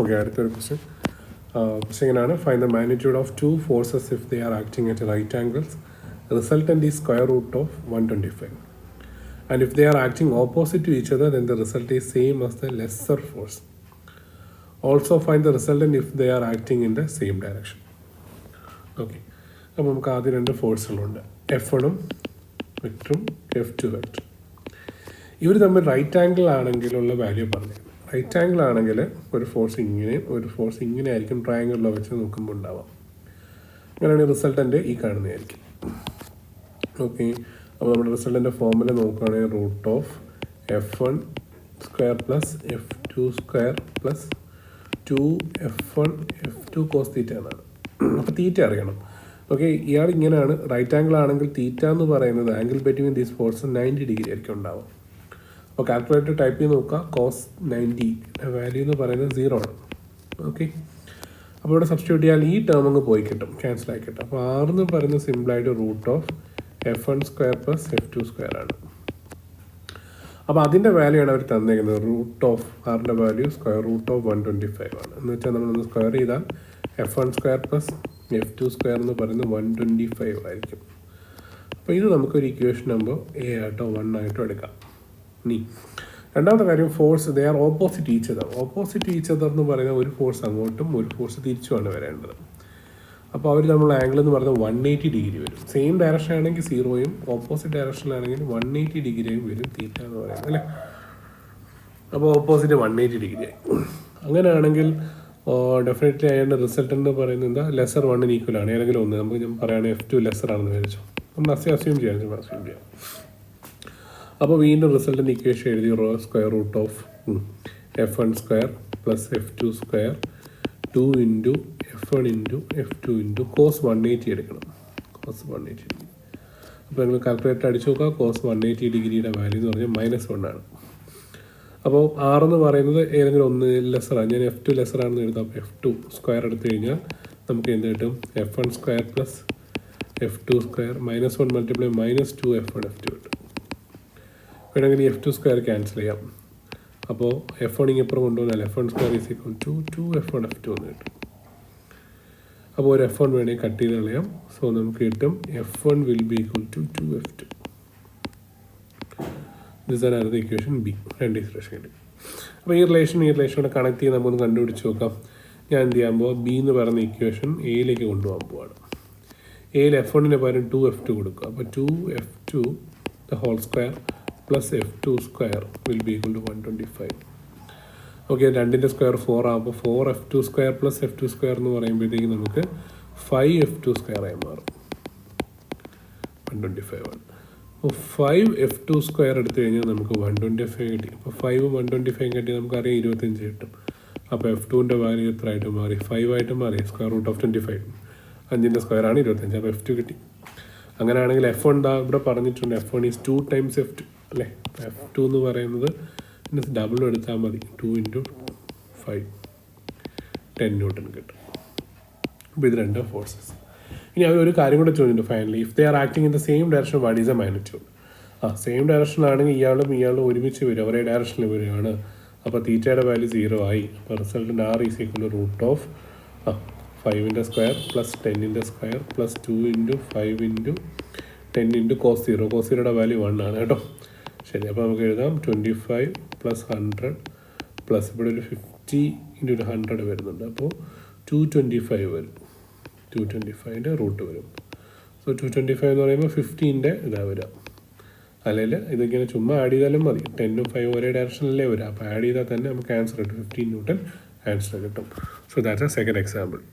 Okay, അടുത്തൊരു question. Question ഇങ്ങനെയാണ്: find the magnitude of two forces if they are acting at right angles. Resultant is square root of 125. And if they are acting opposite to each other, then the result is same as the lesser force. Also find the resultant if they are acting in the same direction. Okay, അപ്പോൾ നമുക്ക് ആദ്യം രണ്ട് ഫോഴ്സുകളുണ്ട്, F1ഉം വെക്ടറും F2 വെക്ടറും. ഇവർ തമ്മിൽ right angle ആണെങ്കിലുള്ള value പറഞ്ഞു. Right angle ആണെങ്കിൽ ഒരു ഫോഴ്സ് ഇങ്ങനെയും ഒരു ഫോഴ്സ് ഇങ്ങനെ ആയിരിക്കും ട്രയാംഗിളിലോ വെച്ച് നോക്കുമ്പോൾ ഉണ്ടാവാം. അങ്ങനെയാണെങ്കിൽ റിസൾട്ടൻ്റ് ഈ കാണുന്നതായിരിക്കും. ഓക്കെ, അപ്പോൾ നമ്മുടെ റിസൾട്ടിൻ്റെ ഫോർമുല നോക്കുകയാണെങ്കിൽ root of F1 square plus F2 square plus 2F1 F2 cos theta എന്നാണ്. അപ്പോൾ തീറ്റ അറിയണം. ഓക്കെ, ഇയാൾ ഇങ്ങനെയാണ് റൈറ്റ് ആംഗിൾ ആണെങ്കിൽ തീറ്റ എന്ന് പറയുന്നത് angle between these force 90 degree ആയിരിക്കും ഉണ്ടാവും. അപ്പോൾ കാൽക്കുലേറ്റർ ടൈപ്പ് ചെയ്ത് നോക്കുക, കോസ് 90 വാല്യൂ എന്ന് പറയുന്നത് 0 ആണ്. ഓക്കെ, അപ്പോൾ ഇവിടെ സബ്സ്റ്റിറ്റ്യൂട്ട് ചെയ്യാൻ ഈ ടേം അങ്ങ് പോയി കിട്ടും, ക്യാൻസൽ ആയി കിട്ടും. അപ്പോൾ R എന്ന് പറയുന്നത് സിമ്പിളായിട്ട് root of F1 square plus F2 square ആണ്. അപ്പോൾ അതിൻ്റെ വാല്യൂ ആണ് അവർ തന്നേക്കുന്നത്. റൂട്ട് ഓഫ് ആറിൻ്റെ വാല്യൂ സ്ക്വയർ റൂട്ട് ഓഫ് 125 ആണ്. എന്ന് വെച്ചാൽ നമ്മളൊന്ന് സ്ക്വയർ ചെയ്താൽ F1 square plus F2 square എന്ന് പറയുന്നത് 125 ആയിരിക്കും. അപ്പോൾ ഇത് നമുക്കൊരു ഇക്വേഷൻ നമ്പർ A ആയിട്ടോ 1 ആയിട്ടോ എടുക്കാം. ഇനി രണ്ടാമത്തെ കാര്യം, force they are opposite each other. Opposite each other എന്ന് പറയുന്ന ഒരു ഫോഴ്സ് അങ്ങോട്ടും ഒരു ഫോഴ്സ് തിരിച്ചുമാണ് വരേണ്ടത്. അപ്പോൾ അവർ നമ്മൾ ആംഗിൾ എന്ന് പറയുന്നത് 180 ഡിഗ്രി വരും. സെയിം ഡയറക്ഷൻ ആണെങ്കിൽ 0യും ഓപ്പോസിറ്റ് ഡയറക്ഷനിലാണെങ്കിൽ 180 ഡിഗ്രിയും വരും തീറ്റ എന്ന് പറയുന്നത്, അല്ലേ? അപ്പോൾ ഓപ്പോസിറ്റ് 180 ഡിഗ്രി ആയി. അങ്ങനെയാണെങ്കിൽ ഡെഫിനറ്റ്ലി അതിൻ്റെ റിസൾട്ട് എന്ന് പറയുന്നത് എന്താ, ലെസർ 1 ഈക്വൽ ആണ്. ഏതെങ്കിലും ഒന്ന് നമുക്ക് ഞാൻ പറയുകയാണെങ്കിൽ F2 ലെസർ ആണെന്ന് വിചാരിച്ചു, നമ്മൾ അസ്യൂം ചെയ്യാം. അപ്പോൾ വീണ്ടും റിസൾട്ടിൻ്റെ ഇക്വേഷൻ എഴുതി, square root of F1 square plus F2 square 2 into F1 into F2 into cos 180 എടുക്കണം. Cos 180 degree. അപ്പോൾ നിങ്ങൾ കാൽക്കുലേറ്റർ അടിച്ചു നോക്കുക. കോസ് 180 ഡിഗ്രിയുടെ വാല്യൂ എന്ന് പറഞ്ഞാൽ -1 ആണ്. അപ്പോൾ R എന്ന് പറയുന്നത് ഏതെങ്കിലും ഒന്ന് ലെസറാണ്. ഞാൻ F2 ലെസറാണെന്ന് എഴുതാം. അപ്പോൾ F2 സ്ക്വയർ എടുത്തു കഴിഞ്ഞാൽ നമുക്ക് എന്ത് കിട്ടും? F1 square plus F2 square -1 multiply -2 F1 F2 കിട്ടും. വേണമെങ്കിൽ F2 സ്ക്വയർ ക്യാൻസൽ ചെയ്യാം. അപ്പോൾ F1 ഇങ്ങപ്പുറം കൊണ്ടുവന്നാൽ F1 square is equal to 2 F1 F2 എന്ന് കിട്ടും. അപ്പോൾ ഒരു F1 വേണമെങ്കിൽ കട്ട് ചെയ്ത് കളയാം. സോ നമുക്ക് കിട്ടും F1 will be equal to 2 F2. This ആണ് അടുത്ത ഇക്വേഷൻ B. രണ്ട് ഇക്വേഷൻ കിട്ടും. അപ്പോൾ ഈ റിലേഷനോടെ കണക്ട് ചെയ്ത് നമുക്കൊന്ന് കണ്ടുപിടിച്ച് നോക്കാം. ഞാൻ എന്ത് ചെയ്യാൻ പോവാം, B എന്ന് പറയുന്ന ഇക്വേഷൻ എയിലേക്ക് കൊണ്ടുപോകാൻ പോവാണ്. എയിൽ F1ന് പകരം 2 F2 കൊടുക്കുക. അപ്പോൾ 2 F2 the whole square plus F2 square will be equal to 125. Okay, 2ൻ്റെ സ്ക്വയർ 4 ആകുമ്പോൾ 4 F2 square plus F2 square എന്ന് പറയുമ്പോഴത്തേക്ക് നമുക്ക് 5 F2 സ്ക്വയർ ആയി മാറും. 125 ആണ്. അപ്പോൾ 5 F2 സ്ക്വയർ എടുത്തു കഴിഞ്ഞാൽ നമുക്ക് 125 കിട്ടി. അപ്പോൾ 5 125 കിട്ടി, നമുക്കറിയാം 25 കിട്ടും. അപ്പോൾ F2ൻ്റെ വാല്യൂ എത്ര ആയിട്ട് മാറി? 5 ആയിട്ട് മാറി. സ്ക്വയർ റൂട്ട് ഓഫ് 25, 5ൻ്റെ സ്ക്വയർ ആണ് 25. അപ്പോൾ F2 കിട്ടി. അങ്ങനെയാണെങ്കിൽ F1 ഇവിടെ പറഞ്ഞിട്ടുണ്ട്, F1 ഈസ് 2 ടൈംസ് F2 അല്ലേ? F2 എന്ന് പറയുന്നത് ഡബിൾ എടുത്താൽ മതി. 2 ഇൻറ്റു 5 10 ന്യൂട്ടൺ കിട്ടും. അപ്പോൾ ഇത് രണ്ട് ഫോഴ്സസ്. ഇനി അവർ ഒരു കാര്യം കൂടെ ചോദിച്ചിട്ടുണ്ട് finally, if they are acting in the same direction what is a magnitude. Same ഡയറക്ഷനിലാണെങ്കിൽ ഇയാളും ഒരുമിച്ച് വരും, ഒരേ ഡയറക്ഷനിൽ വരികയാണ്. അപ്പോൾ തീറ്റയുടെ വാല്യൂ 0 ആയി. അപ്പോൾ റിസൾട്ടിൻ്റെ R is equal to root of 5ൻ്റെ സ്ക്വയർ പ്ലസ് 10ൻ്റെ square plus 2 into 5 into 10 into cos 0. Cos 0യുടെ വാല്യൂ 1 ആണ് കേട്ടോ. ശരി, അപ്പോൾ നമുക്ക് എഴുതാം 25 പ്ലസ് 100 പ്ലസ് ഇവിടെ ഒരു 50 ഇൻറ്റു 100 വരുന്നുണ്ട്. അപ്പോൾ 225 വരും. 225ൻ്റെ റൂട്ട് വരും. സോ 225 എന്ന് പറയുമ്പോൾ 15ൻ്റെ ഇതാ വരിക. അല്ലെങ്കിൽ ഇതിങ്ങനെ ചുമ്മാ ആഡ് ചെയ്താലും മതി. 10ഉം 5ഉം ഒരേ ഡയറക്ഷനിലേ വരിക. അപ്പോൾ ആഡ് ചെയ്താൽ തന്നെ നമുക്ക് ആൻസർ കിട്ടും. 15 ന്യൂട്ടൺ ആൻസർ കിട്ടും. So that's A second example.